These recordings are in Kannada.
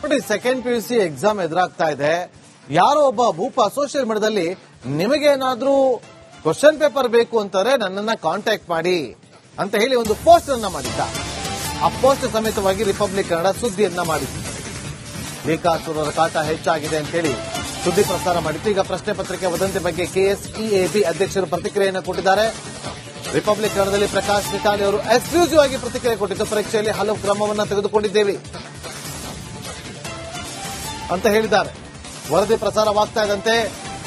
ನೋಡಿ, ಸೆಕೆಂಡ್ PUC ಎಕ್ಸಾಮ್ ಎದುರಾಗ್ತಾ ಇದೆ. ಯಾರೋ ಒಬ್ಬ ಭೂಪ ಸೋಷಿಯಲ್ ಮೀಡಿಯಾದಲ್ಲಿ ನಿಮಗೇನಾದ್ರೂ ಕ್ವಶನ್ ಪೇಪರ್ ಬೇಕು ಅಂತಾರೆ ನನ್ನನ್ನ ಕಾಂಟ್ಯಾಕ್ಟ್ ಮಾಡಿ ಅಂತ ಹೇಳಿ ಒಂದು ಪೋಸ್ಟ್ ಅನ್ನ ಮಾಡಿದ್ದ. ಆ ಪೋಸ್ಟ್ ಸಮೇತವಾಗಿ ರಿಪಬ್ಲಿಕ್ ಕನ್ನಡ ಸುದ್ದಿಯನ್ನ ಮಾಡಿತ್ತು. ಬೇಕಾಸುರರ ಕಾಟ ಹೆಚ್ಚಾಗಿದೆ ಅಂತ ಹೇಳಿ ಸುದ್ದಿ ಪ್ರಸಾರ ಮಾಡಿತ್ತು. ಈಗ ಪ್ರಶ್ನೆ ಪತ್ರಿಕೆ ವದಂತಿ ಬಗ್ಗೆ KSEAB ಅಧ್ಯಕ್ಷರು ಪ್ರತಿಕ್ರಿಯೆಯನ್ನು ಕೊಟ್ಟಿದ್ದಾರೆ. ರಿಪಬ್ಲಿಕ್ ಕನ್ನಡದಲ್ಲಿ ಪ್ರಕಾಶ್ ನಿಟಾಲಿ ಅವರು ಎಕ್ಸ್ಕ್ಲೂಸಿವ್ ಆಗಿ ಪ್ರತಿಕ್ರಿಯೆ ಕೊಟ್ಟಿದ್ದು, ಪರೀಕ್ಷೆಯಲ್ಲಿ ಹಲವು ಕ್ರಮವನ್ನು ತೆಗೆದುಕೊಂಡಿದ್ದೇವೆ ಅಂತ ಹೇಳಿದ್ದಾರೆ. ವರದಿ ಪ್ರಸಾರವಾಗ್ತಾ ಇದ್ದಂತೆ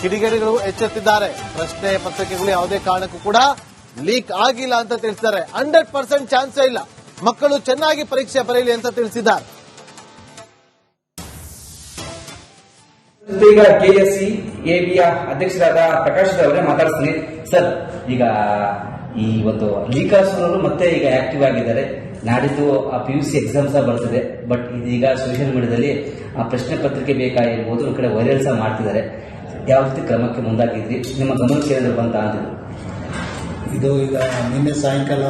ಕಿಡಿಗೇಡಿಗಳು ಎಚ್ಚೆತ್ತಿದ್ದಾರೆ. ಪ್ರಶ್ನೆ ಪತ್ರಿಕೆಗಳು ಯಾವುದೇ ಕಾರಣಕ್ಕೂ ಕೂಡ ಲೀಕ್ ಆಗಿಲ್ಲ ಅಂತ ತಿಳಿಸಿದ್ದಾರೆ. 100% ಚಾನ್ಸೇ ಇಲ್ಲ, ಮಕ್ಕಳು ಚೆನ್ನಾಗಿ ಪರೀಕ್ಷೆ ಬರೆಯಲಿ ಅಂತ ತಿಳಿಸಿದ್ದಾರೆ. ಈಗ KSEAB ಅಧ್ಯಕ್ಷರಾದ ಪ್ರಕಾಶ್ ಅವರೇ ಮಾತಾಡ್ತೀನಿ. ಸರ್, ಈಗ ಈ ಒಂದು ಲೀಕಾಸುರರು ಮತ್ತೆ ಈಗ ಆಕ್ಟಿವ್ ಆಗಿದ್ದಾರೆ. ನಾಡಿದ್ದು PUC ಎಕ್ಸಾಮ್ಸ್ ಬರ್ತಿದೆ. ಬಟ್ ಇದೀಗ ಸೋಷಿಯಲ್ ಮೀಡಿಯಾದಲ್ಲಿ ಪ್ರಶ್ನೆ ಪತ್ರಿಕೆ ಬೇಕಾ ಇರ್ಬೋದು, ಒಂದು ಕಡೆ ವೈರಲ್ ಸಹ ಮಾಡ್ತಿದ್ದಾರೆ. ಯಾವ ರೀತಿ ಕ್ರಮಕ್ಕೆ ಮುಂದಾಗಿದ್ರಿ, ನಿಮ್ಮ ಗಮನಕ್ಕೆ ಏನಾದ್ರು ಬಂತ ಅಂತಿದ್ರು? ಇದು ಈಗ ನಿನ್ನೆ ಸಾಯಂಕಾಲ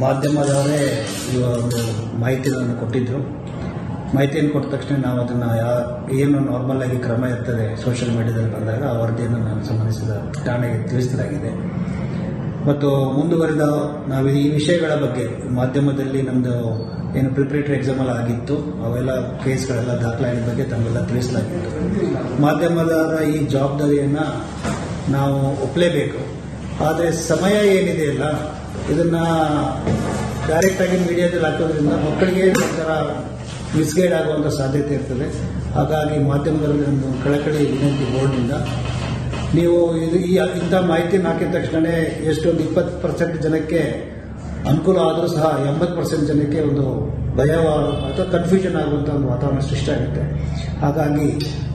ಮಾಧ್ಯಮದವರೇ ಒಂದು ಮಾಹಿತಿಯನ್ನು ಕೊಟ್ಟಿದ್ರು. ಮಾಹಿತಿಯನ್ನು ಕೊಟ್ಟ ತಕ್ಷಣ ನಾವು ಅದನ್ನು ಏನು ನಾರ್ಮಲ್ ಆಗಿ ಕ್ರಮ ಇರ್ತದೆ ಸೋಷಿಯಲ್ ಮೀಡಿಯಾದಲ್ಲಿ ಬಂದಾಗ ಆ ವರದಿಯನ್ನು ನಾನು ಸಂಬಂಧಿಸಿದ ಠಾಣೆಗೆ ತಿಳಿಸಲಾಗಿದೆ. ಮತ್ತು ಮುಂದುವರೆದ ನಾವು ಈ ವಿಷಯಗಳ ಬಗ್ಗೆ ಮಾಧ್ಯಮದಲ್ಲಿ ನಮ್ಮದು ಏನು ಪ್ರಿಪರೇಟರಿ ಎಕ್ಸಾಮ್ ಎಲ್ಲ ಆಗಿತ್ತು, ಅವೆಲ್ಲ ಕೇಸ್ಗಳೆಲ್ಲ ದಾಖಲಾಗಿದ್ದ ಬಗ್ಗೆ ತಮಗೆಲ್ಲ ತಿಳಿಸಲಾಗಿತ್ತು. ಮಾಧ್ಯಮದವರ ಈ ಜವಾಬ್ದಾರಿಯನ್ನು ನಾವು ಒಪ್ಪಲೇಬೇಕು. ಆದರೆ ಸಮಯ ಏನಿದೆಯಲ್ಲ, ಇದನ್ನು ಡೈರೆಕ್ಟಾಗಿ ಮೀಡಿಯಾದಲ್ಲಿ ಹಾಕೋದ್ರಿಂದ ಮಕ್ಕಳಿಗೆ ಒಂಥರ ಮಿಸ್ಗೈಡ್ ಆಗುವಂಥ ಸಾಧ್ಯತೆ ಇರ್ತದೆ. ಹಾಗಾಗಿ ಮಾಧ್ಯಮದಲ್ಲಿ ಒಂದು ಕಳಕಳಿ ವಿನಂತಿ ಬೋರ್ಡ್ನಿಂದ, ನೀವು ಇಂಥ ಮಾಹಿತಿಯನ್ನು ಹಾಕಿದ ತಕ್ಷಣ ಎಷ್ಟೊಂದು 20% ಜನಕ್ಕೆ ಅನುಕೂಲ ಆದರೂ ಸಹ 80% ಜನಕ್ಕೆ ಒಂದು ಭಯ ಅಥವಾ ಕನ್ಫ್ಯೂಷನ್ ಆಗುವಂಥ ಒಂದು ವಾತಾವರಣ ಸೃಷ್ಟಿ ಆಗುತ್ತೆ. ಹಾಗಾಗಿ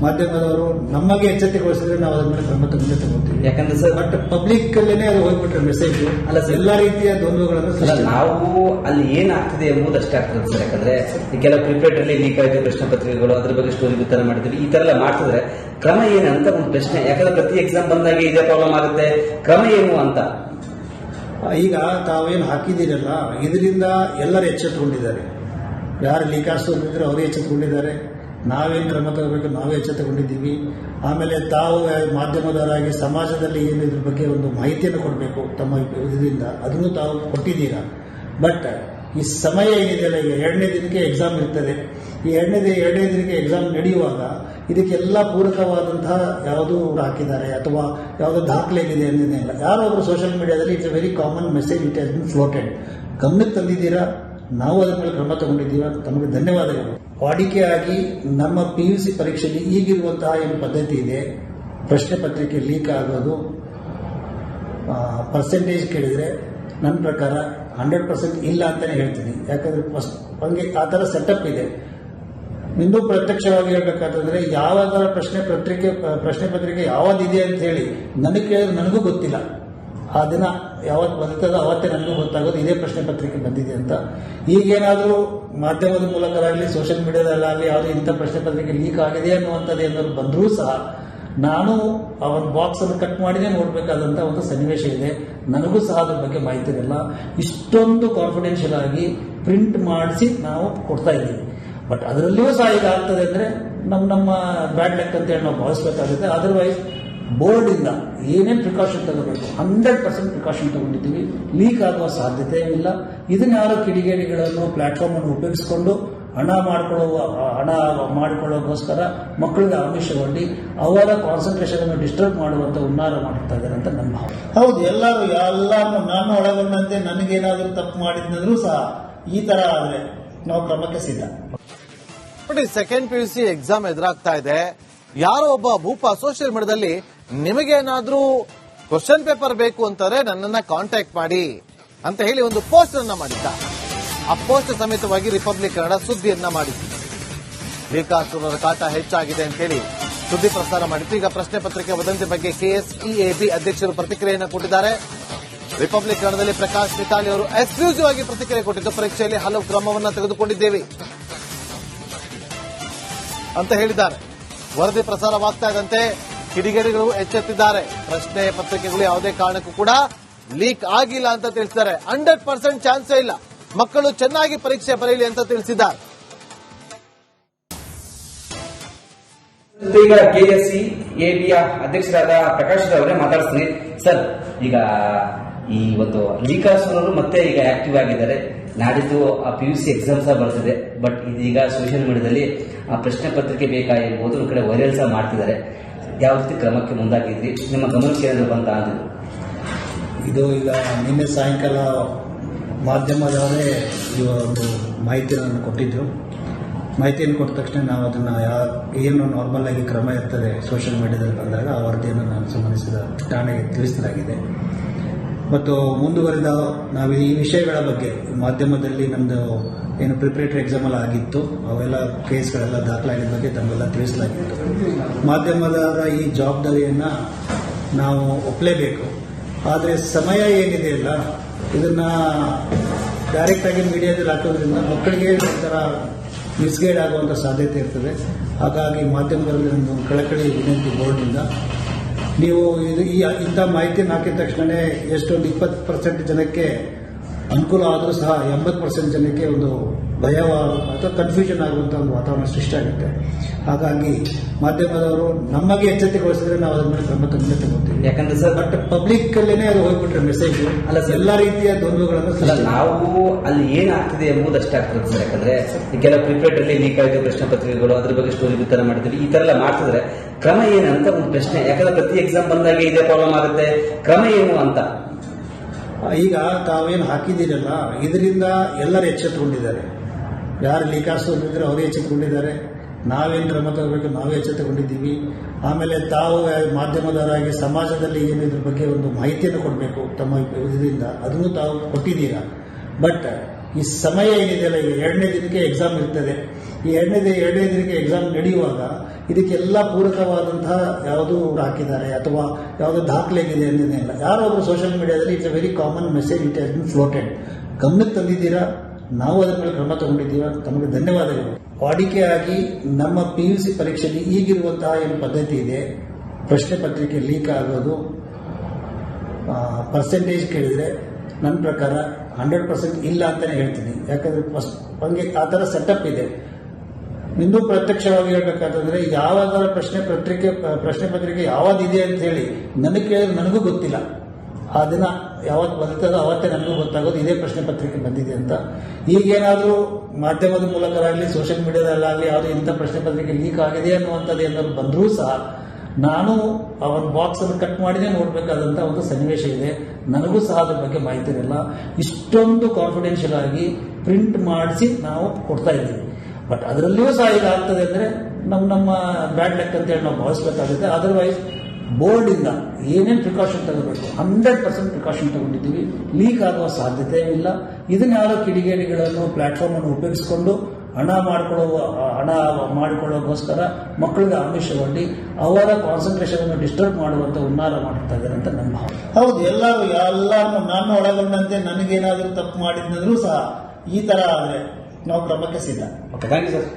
ಮಾಧ್ಯಮದವರು ನಮಗೆ ಎಚ್ಚರಿಕೆಗೊಳಿಸಿದ್ರೆ ನಾವು ಅದ್ರ ಮೇಲೆ ಕ್ರಮ ತಗೊಳ್ತೀವಿ. ಯಾಕಂದ್ರೆ ಸರ್, ಬಟ್ ಪಬ್ಲಿಕ್ ಅಲ್ಲೇನೆ ಅದು ಹೋಗ್ಬಿಟ್ರೆ ಮೆಸೇಜ್ ಅಲ್ಲ, ಎಲ್ಲ ರೀತಿಯ ದ್ವಂದ್ವಗಳನ್ನು ನಾವು ಅಲ್ಲಿ ಏನಾಗ್ತದೆ ಎಂಬುದು ಅಷ್ಟೇ ಆಗ್ತದೆ ಸರ್. ಯಾಕಂದ್ರೆ ಈ ಕೆಲವು ಪ್ರಿಪರೇಟರಿ ಲೀಕ್ ಆಗಿದೆ ಪ್ರಶ್ನೆ ಪತ್ರಿಕೆಗಳು, ಅದ್ರ ಬಗ್ಗೆ ಸ್ಟೋರಿ ವಿತರ ಮಾಡಿದ್ವಿ. ಈ ತರ ಎಲ್ಲ ಮಾಡ್ತಿದ್ರೆ ಕ್ರಮ ಏನಂತ ಒಂದು ಪ್ರಶ್ನೆ. ಯಾಕಂದ್ರೆ ಪ್ರತಿ ಎಕ್ಸಾಮ್ ಬಂದಾಗ ಇದೇ ಪ್ರಾಬ್ಲಮ್ ಆಗುತ್ತೆ, ಕ್ರಮ ಏನು ಅಂತ. ಈಗ ತಾವೇನು ಹಾಕಿದ್ದೀರಲ್ಲ, ಇದರಿಂದ ಎಲ್ಲರೂ ಎಚ್ಚೆತ್ತುಕೊಂಡಿದ್ದಾರೆ. ಯಾರು ಲೀಕಾಸ್ತಿದ್ರೆ ಅವರೇ ಎಚ್ಚೆತ್ತುಕೊಂಡಿದ್ದಾರೆ. ನಾವೇನು ಕ್ರಮ ತಗೋಬೇಕು ನಾವೇ ಎಚ್ಚೆತ್ತುಕೊಂಡಿದ್ದೀವಿ. ಆಮೇಲೆ ತಾವು ಮಾಧ್ಯಮದವರಾಗಿ ಸಮಾಜದಲ್ಲಿ ಏನು ಇದ್ರ ಬಗ್ಗೆ ಒಂದು ಮಾಹಿತಿಯನ್ನು ಕೊಡಬೇಕು ತಮ್ಮ ಇದರಿಂದ, ಅದನ್ನು ತಾವು ಕೊಟ್ಟಿದ್ದೀರಾ. ಬಟ್ ಈ ಸಮಯ ಏನಿದೆಯಲ್ಲ, ಈಗ 2ನೇ ದಿನಕ್ಕೆ ಎಕ್ಸಾಮ್ ಇರ್ತದೆ. ಈ ಎರಡನೇ ದಿನಕ್ಕೆ ಎಕ್ಸಾಮ್ ನಡೆಯುವಾಗ ಇದಕ್ಕೆಲ್ಲ ಪೂರಕವಾದಂತಹ ಯಾವುದೂ ಹಾಕಿದ್ದಾರೆ ಅಥವಾ ಯಾವುದೋ ದಾಖಲೆ ಇದೆ ಅನ್ನೋದಿಲ್ಲ. ಯಾರೋ ಒಬ್ಬರು ಸೋಷಿಯಲ್ ಮೀಡಿಯಾದಲ್ಲಿ it's a very common message, it has been floated. ಗಮನಕ್ಕೆ ತಂದಿದ್ದೀರಾ, ನಾವು ಅದರ ಮೇಲೆ ಕ್ರಮ ತಗೊಂಡಿದ್ದೀವಿ, ತಮಗೆ ಧನ್ಯವಾದಗಳು. ವಾಡಿಕೆಯಾಗಿ ನಮ್ಮ PUC ಪರೀಕ್ಷೆಯಲ್ಲಿ ಈಗಿರುವಂತಹ ಏನು ಪದ್ಧತಿ ಇದೆ, ಪ್ರಶ್ನೆ ಪತ್ರಿಕೆ ಲೀಕ್ ಆಗೋದು ಪರ್ಸೆಂಟೇಜ್ ಕೇಳಿದರೆ ನನ್ನ ಪ್ರಕಾರ 100% ಇಲ್ಲ ಅಂತಲೇ ಹೇಳ್ತೀನಿ. ಯಾಕಂದರೆ ಹಂಗೆ ಆ ಥರ ಸೆಟಪ್ ಇದೆ. ಇನ್ನೂ ಪ್ರತ್ಯಕ್ಷವಾಗಿ ಹೇಳ್ಬೇಕಾದ್ರೆ ಯಾವಾಗ ಪ್ರಶ್ನೆ ಪತ್ರಿಕೆ ಯಾವ್ದಿದೆ ಅಂತ ಹೇಳಿ ನನಗೆ ಕೇಳಿದ್ರೆ ನನಗೂ ಗೊತ್ತಿಲ್ಲ. ಆ ದಿನ ಯಾವತ್ತು ಬದುಕದ ಅವತ್ತೇ ನನಗೂ ಗೊತ್ತಾಗೋದು ಇದೇ ಪ್ರಶ್ನೆ ಪತ್ರಿಕೆ ಬಂದಿದೆ ಅಂತ. ಈಗೇನಾದರೂ ಮಾಧ್ಯಮದ ಮೂಲಕರಾಗಲಿ ಸೋಷಿಯಲ್ ಮೀಡಿಯಾದಲ್ಲಾಗಲಿ ಯಾವುದೇ ಇಂಥ ಪ್ರಶ್ನೆ ಪತ್ರಿಕೆ ಲೀಕ್ ಆಗಿದೆ ಅನ್ನುವಂಥದ್ದು ಏನಾದ್ರು ಬಂದರೂ ಸಹ ನಾನು ಆ ಒಂದು ಬಾಕ್ಸ್ ಅನ್ನು ಕಟ್ ಮಾಡಿನೇ ನೋಡಬೇಕಾದಂಥ ಒಂದು ಸನ್ನಿವೇಶ ಇದೆ. ನನಗೂ ಸಹ ಅದ್ರ ಬಗ್ಗೆ ಮಾಹಿತಿ ಇರಲ್ಲ. ಇಷ್ಟೊಂದು ಕಾನ್ಫಿಡೆನ್ಷಿಯಲ್ ಆಗಿ ಪ್ರಿಂಟ್ ಮಾಡಿಸಿ ನಾವು ಕೊಡ್ತಾ ಇದ್ದೀವಿ. ಬಟ್ ಅದರಲ್ಲಿಯೂ ಸಹ ಇದಾಗ್ತದೆ ಅಂದರೆ ನಮ್ಮ ಬ್ಯಾಡ್ ಲೆಕ್ ಅಂತ ಹೇಳಿ ನಾವು ಭಾವಿಸಬೇಕಾಗುತ್ತೆ. ಅದರ್ವೈಸ್ ಬೋರ್ಡಿಂದ ಏನೇನು ಪ್ರಿಕಾಷನ್ ತಗೋಬೇಕು 100% ಪ್ರಿಕಾಷನ್ ತಗೊಂಡಿದ್ದೀವಿ. ಲೀಕ್ ಆಗುವ ಸಾಧ್ಯತೆ ಇಲ್ಲ. ಇದನ್ನ ಯಾರೋ ಕಿಡಿಗೇಡಿಗಳನ್ನು ಪ್ಲಾಟ್ಫಾರ್ಮ್ ಅನ್ನು ಉಪಯೋಗಿಸಿಕೊಂಡು ಹಣ ಮಾಡಿಕೊಳ್ಳೋಗೋಸ್ಕರ ಮಕ್ಕಳಿಗೆ ಆಮಿಷವಾಗಿ ಅವರ ಕಾನ್ಸಂಟ್ರೇಷನ್ ಅನ್ನು ಡಿಸ್ಟರ್ಬ್ ಮಾಡುವಂತ ಹುನ್ನಾರ ಮಾಡ್ತಾ ಇದ್ದಾರೆ ಅಂತ ನಮ್ಮ ಭಾವನೆ. ಹೌದು, ಎಲ್ಲರೂ ನಾನು ಒಳಗೊಂಡಂತೆ ನನಗೇನಾದರೂ ತಪ್ಪು ಮಾಡಿದ್ರೂ ಸಹ ಈ ತರ ಆದ್ರೆ ನಾವು ಕ್ರಮಕ್ಕೆ ಸಿದ್ಧ. ನೋಡಿ, ಸೆಕೆಂಡ್ PUC ಎಕ್ಸಾಮ್ ಎದುರಾಗ್ತಾ ಇದೆ. ಯಾರೋ ಒಬ್ಬ ಭೂಪ ಸೋಷಿಯಲ್ ಮೀಡಿಯಾದಲ್ಲಿ ನಿಮಗೇನಾದ್ರೂ ಕ್ವಶನ್ ಪೇಪರ್ ಬೇಕು ಅಂತಾರೆ ನನ್ನನ್ನ ಕಾಂಟ್ಯಾಕ್ಟ್ ಮಾಡಿ ಅಂತ ಹೇಳಿ ಒಂದು ಪೋಸ್ಟ್ ಅನ್ನ ಮಾಡಿದ್ದ. ಆ ಪೋಸ್ಟ್ ಸಮೇತವಾಗಿ ರಿಪಬ್ಲಿಕ್ ಕನ್ನಡ ಸುದ್ದಿಯನ್ನ ಮಾಡಿತ್ತು. ಬೇಕಾಸುರರ ಕಾಟ ಹೆಚ್ಚಾಗಿದೆ ಅಂತ ಹೇಳಿ ಸುದ್ದಿ ಪ್ರಸಾರ ಮಾಡಿತ್ತು. ಈಗ ಪ್ರಶ್ನೆ ಪತ್ರಿಕೆ ವದಂತಿ ಬಗ್ಗೆ KSEAB ಅಧ್ಯಕ್ಷರು ಪ್ರತಿಕ್ರಿಯೆಯನ್ನು ಕೊಟ್ಟಿದ್ದಾರೆ. ರಿಪಬ್ಲಿಕ್ ಕನ್ನಡದಲ್ಲಿ ಪ್ರಕಾಶ್ ನಿಟಾಲಿ ಅವರು ಎಕ್ಸ್ಕ್ಲೂಸಿವ್ ಆಗಿ ಪ್ರತಿಕ್ರಿಯೆ ಕೊಟ್ಟಿದ್ದು, ಪರೀಕ್ಷೆಯಲ್ಲಿ ಹಲವು ಕ್ರಮವನ್ನು ತೆಗೆದುಕೊಂಡಿದ್ದೇವೆ ಅಂತ ಹೇಳಿದ್ದಾರೆ. ವರದಿ ಪ್ರಸಾರವಾಗ್ತಾ ಇದ್ದಂತೆ ಕಿಡಿಗೇಡಿಗಳು ಎಚ್ಚೆತ್ತಿದ್ದಾರೆ. ಪ್ರಶ್ನೆ ಪತ್ರಿಕೆಗಳು ಯಾವುದೇ ಕಾರಣಕ್ಕೂ ಕೂಡ ಲೀಕ್ ಆಗಿಲ್ಲ ಅಂತ ತಿಳಿಸಿದ್ದಾರೆ. 100% ಚಾನ್ಸೇ ಇಲ್ಲ, ಮಕ್ಕಳು ಚೆನ್ನಾಗಿ ಪರೀಕ್ಷೆ ಬರೆಯಲಿ ಅಂತ ತಿಳಿಸಿದ್ದಾರೆ. ಈಗ ಕೆಎಸ್ಸಿ ಎಬಿಯ ಅಧ್ಯಕ್ಷರಾದ ಪ್ರಕಾಶ್ ಅವರೇ ಮಾತಾಡ್ತೀನಿ. ಸರ್, ಈಗ ಈ ಒಂದು ಲೀಕರ್ಸ್ ಅವರು ಮತ್ತೆ ಈಗ ಆಕ್ಟಿವ್ ಆಗಿದ್ದಾರೆ. ನಾಡಿದ್ದು ಆ PUC ಎಕ್ಸಾಮ್ಸ್ ಬರ್ತಿದೆ. ಬಟ್ ಇದೀಗ ಸೋಷಿಯಲ್ ಮೀಡಿಯಾದಲ್ಲಿ ಆ ಪ್ರಶ್ನೆ ಪತ್ರಿಕೆ ಬೇಕಾ ಎಂಬುದು ಒಂದು ಕಡೆ ವೈರಲ್ ಸಹ ಮಾಡ್ತಿದ್ದಾರೆ. ಯಾವ ರೀತಿ ಕ್ರಮಕ್ಕೆ ಮುಂದಾಗಿದ್ರಿ? ನಿಮ್ಮ ಗಮನಕ್ಕೆ ಏನಾದ್ರು ಬಂತ ಅಂದಿದ್ದು? ಇದು ಈಗ ನಿನ್ನೆ ಸಾಯಂಕಾಲ ಮಾಧ್ಯಮದವರೇ ಈ ಒಂದು ಮಾಹಿತಿಯನ್ನು ಕೊಟ್ಟಿದ್ರು. ಮಾಹಿತಿಯನ್ನು ಕೊಟ್ಟ ತಕ್ಷಣ ನಾವು ಅದನ್ನು ಏನು ನಾರ್ಮಲ್ ಆಗಿ ಕ್ರಮ ಇರ್ತದೆ ಸೋಷಿಯಲ್ ಮೀಡಿಯಾದಲ್ಲಿ ಬಂದಾಗ ಆ ವರದಿಯನ್ನು ನಾನು ಸಂಬಂಧಿಸಿದ ಠಾಣೆಗೆ ತಿಳಿಸಲಾಗಿದೆ. ಮತ್ತು ಮುಂದುವರೆದ ನಾವು ಈ ವಿಷಯಗಳ ಬಗ್ಗೆ ಮಾಧ್ಯಮದಲ್ಲಿ ನಮ್ಮದು ಏನು ಪ್ರಿಪರೇಟರಿ ಎಕ್ಸಾಮ್ ಎಲ್ಲ ಆಗಿತ್ತು, ಅವೆಲ್ಲ ಕೇಸ್ಗಳೆಲ್ಲ ದಾಖಲಾಗಿದ್ದ ಬಗ್ಗೆ ತಮಗೆಲ್ಲ ತಿಳಿಸಲಾಗಿತ್ತು. ಮಾಧ್ಯಮದವರ ಈ ಜವಾಬ್ದಾರಿಯನ್ನು ನಾವು ಒಪ್ಪಲೇಬೇಕು. ಆದರೆ ಸಮಯ ಏನಿದೆಯಲ್ಲ, ಇದನ್ನು ಡೈರೆಕ್ಟಾಗಿ ಮೀಡಿಯಾದಲ್ಲಿ ಹಾಕೋದ್ರಿಂದ ಮಕ್ಕಳಿಗೆ ಒಂಥರ ಮಿಸ್ಗೈಡ್ ಆಗುವಂಥ ಸಾಧ್ಯತೆ ಇರ್ತದೆ. ಹಾಗಾಗಿ ಮಾಧ್ಯಮದಲ್ಲಿ ಒಂದು ಕಳಕಳಿ ವಿನಂತಿ ಬೋರ್ಡ್ನಿಂದ, ನೀವು ಇಂಥ ಮಾಹಿತಿಯನ್ನು ಹಾಕಿದ ತಕ್ಷಣ ಎಷ್ಟೊಂದು 20% ಜನಕ್ಕೆ ಅನುಕೂಲ ಆದರೂ ಸಹ 80% ಜನಕ್ಕೆ ಒಂದು ಭಯ ಅಥವಾ ಕನ್ಫ್ಯೂಷನ್ ಆಗುವಂಥ ಒಂದು ವಾತಾವರಣ ಸೃಷ್ಟಿಯಾಗುತ್ತೆ. ಹಾಗಾಗಿ ಮಾಧ್ಯಮದವರು ನಮಗೆ ಎಚ್ಚರಿಕೆಗೊಳಿಸಿದ್ರೆ ನಾವು ಅದ್ರ ಮೇಲೆ ಕ್ರಮ ತಗೊಳ್ತೀವಿ. ಯಾಕಂದ್ರೆ ಸರ್, ಬಟ್ ಪಬ್ಲಿಕ್ ಅಲ್ಲೇನೆ ಅದು ಹೋಗ್ಬಿಟ್ರೆ ಮೆಸೇಜ್ ಅಲ್ಲ ಸರ್, ಎಲ್ಲ ರೀತಿಯ ದ್ವಂದ್ವಗಳನ್ನು ನಾವು ಅಲ್ಲಿ ಏನಾಗ್ತಿದೆ ಎಂಬುದು ಅಷ್ಟೇ ಆಗ್ತದೆ ಸರ್. ಯಾಕಂದ್ರೆ ಕೆಲ ಪ್ರಿಪೇರ್ಡ್ ಲೀಕ್ ಆಗಿದೆ ಪ್ರಶ್ನೆ ಪತ್ರಿಕೆಗಳು, ಅದ್ರ ಬಗ್ಗೆ ಸ್ಟೋರಿ ವಿತರ ಮಾಡಿದ್ವಿ. ಈ ತರ ಎಲ್ಲ ಮಾಡ್ತಿದ್ರೆ ಕ್ರಮ ಏನಂತ ಒಂದು ಪ್ರಶ್ನೆ. ಯಾಕಂದ್ರೆ ಪ್ರತಿ ಎಕ್ಸಾಮ್ ಬಂದಾಗ ಇದೇ ಪ್ರಾಬ್ಲಮ್ ಆಗುತ್ತೆ. ಕ್ರಮ ಏನು ಅಂತ ಈಗ ತಾವೇನು ಹಾಕಿದ್ದೀರಲ್ಲ, ಇದರಿಂದ ಎಲ್ಲರೂ ಎಚ್ಚೆತ್ತುಕೊಂಡಿದ್ದಾರೆ. ಯಾರು ಲೀಕಾಸ್ ಇದ್ರೆ ಅವರೇ ಎಚ್ಚೆತ್ತುಕೊಂಡಿದ್ದಾರೆ. ನಾವೇನು ಕ್ರಮ ತಗೋಬೇಕು ನಾವೇ ಎಚ್ಚೆತ್ತುಕೊಂಡಿದ್ದೀವಿ. ಆಮೇಲೆ ತಾವು ಮಾಧ್ಯಮದವರಾಗಿ ಸಮಾಜದಲ್ಲಿ ಏನು ಇದ್ರ ಬಗ್ಗೆ ಒಂದು ಮಾಹಿತಿಯನ್ನು ಕೊಡಬೇಕು ತಮ್ಮ ಇದರಿಂದ, ಅದನ್ನು ತಾವು ಕೊಟ್ಟಿದ್ದೀರಾ. ಬಟ್ ಈ ಸಮಯ ಏನಿದೆಯಲ್ಲ, ಈಗ 2ನೇ ದಿನಕ್ಕೆ ಎಕ್ಸಾಮ್ ಇರ್ತದೆ. ಈ ಎರಡನೇ ದಿನಕ್ಕೆ ಎಕ್ಸಾಮ್ ನಡೆಯುವಾಗ ಇದಕ್ಕೆಲ್ಲ ಪೂರಕವಾದಂತಹ ಯಾವುದು ಹಾಕಿದ್ದಾರೆ ಅಥವಾ ಯಾವುದೋ ದಾಖಲೆಗಿದೆ ಅನ್ನೋದೇನಿಲ್ಲ. ಯಾರೋ ಒಬ್ಬರು ಸೋಷಿಯಲ್ ಮೀಡಿಯಾದಲ್ಲಿ it's a very common message, it has been floated. ಗಮನಕ್ಕೆ ತಂದಿದ್ದೀರಾ, ನಾವು ಅದರ ಮೇಲೆ ಕ್ರಮ ತಗೊಂಡಿದ್ದೀರಾ, ತಮಗೆ ಧನ್ಯವಾದಗಳು. ವಾಡಿಕೆಯಾಗಿ ನಮ್ಮ PUC ಪರೀಕ್ಷೆಯಲ್ಲಿ ಈಗಿರುವಂತಹ ಏನು ಪದ್ಧತಿ ಇದೆ, ಪ್ರಶ್ನೆ ಪತ್ರಿಕೆ ಲೀಕ್ ಆಗೋದು ಪರ್ಸೆಂಟೇಜ್ ಕೇಳಿದರೆ ನನ್ನ ಪ್ರಕಾರ 100% ಇಲ್ಲ ಅಂತಲೇ ಹೇಳ್ತೀನಿ. ಯಾಕಂದರೆ ಹಂಗೆ ಆ ಥರ ಸೆಟಪ್ ಇದೆ. ಇನ್ನೂ ಪ್ರತ್ಯಕ್ಷವಾಗಿ ಹೇಳ್ಬೇಕಾದ್ರೆ ಯಾವಾಗ ಪ್ರಶ್ನೆ ಪತ್ರಿಕೆ ಯಾವ್ದಿದೆ ಅಂತ ಹೇಳಿ ನನಗೆ ಕೇಳಿದ್ರೆ ನನಗೂ ಗೊತ್ತಿಲ್ಲ. ಆ ದಿನ ಯಾವತ್ತು ಬರ್ತದೋ ಅವತ್ತೇ ನನಗೂ ಗೊತ್ತಾಗೋದು ಇದೇ ಪ್ರಶ್ನೆ ಪತ್ರಿಕೆ ಬಂದಿದೆ ಅಂತ. ಈಗೇನಾದರೂ ಮಾಧ್ಯಮದ ಮೂಲಕರಾಗಲಿ ಸೋಷಿಯಲ್ ಮೀಡಿಯಾದಲ್ಲಾಗಲಿ ಯಾವುದೋ ಇಂಥ ಪ್ರಶ್ನೆ ಪತ್ರಿಕೆ ಲೀಕ್ ಆಗಿದೆ ಅನ್ನುವಂಥದ್ದು ಏನಾದ್ರು ಬಂದರೂ ಸಹ ನಾನು ಅವನ ಬಾಕ್ಸ್ ಅನ್ನು ಕಟ್ ಮಾಡಿನೇ ನೋಡಬೇಕಾದಂಥ ಒಂದು ಸನ್ನಿವೇಶ ಇದೆ. ನನಗೂ ಸಹ ಅದ್ರ ಬಗ್ಗೆ ಮಾಹಿತಿ ಇರಲ್ಲ. ಇಷ್ಟೊಂದು ಕಾನ್ಫಿಡೆನ್ಷಿಯಲ್ ಆಗಿ ಪ್ರಿಂಟ್ ಮಾಡಿಸಿ ನಾವು ಕೊಡ್ತಾ ಇದ್ದೀವಿ. ಬಟ್ ಅದರಲ್ಲಿಯೂ ಸಹ ಇದಾಗ್ತದೆ ಅಂದರೆ ನಮ್ಮ ಬ್ಯಾಡ್ ಲೆಕ್ ಅಂತೇಳಿ ನಾವು ಭಾವಿಸಬೇಕಾಗುತ್ತೆ. ಅದರ್ವೈಸ್ ಬೋರ್ಡಿಂದ ಏನೇನು ಪ್ರಿಕಾಷನ್ ತಗೋಬೇಕು 100% ಪ್ರಿಕಾಷನ್ ತಗೊಂಡಿದ್ದೀವಿ. ಲೀಕ್ ಆಗುವ ಸಾಧ್ಯತೆ ಇಲ್ಲ. ಇದನ್ನ ಯಾರೋ ಕಿಡಿಗೇಡಿಗಳನ್ನು ಪ್ಲಾಟ್ಫಾರ್ಮ್ ಅನ್ನು ಉಪಯೋಗಿಸಿಕೊಂಡು ಹಣ ಮಾಡಿಕೊಳ್ಳೋಗೋಸ್ಕರ ಮಕ್ಕಳಿಗೆ ಆಮಿಷವಾಗಿ ಅವರ ಕಾನ್ಸಂಟ್ರೇಷನ್ ಅನ್ನು ಡಿಸ್ಟರ್ಬ್ ಮಾಡುವಂತ ಹುನ್ನಾರ ಮಾಡ್ತಾ ಇದ್ದಾರೆ ಅಂತ ನಮ್ಮ ಭಾವನೆ. ಹೌದು, ಎಲ್ಲರೂ ನಾನು ಒಳಗೊಂಡಂತೆ ನನಗೇನಾದರೂ ತಪ್ಪು ಮಾಡಿದ್ರೂ ಸಹ ಈ ತರ ಆದ್ರೆ ನಾವು ಕ್ರಮಕ್ಕೆ ಸಿದ್ಧ. Okay, thank you sir.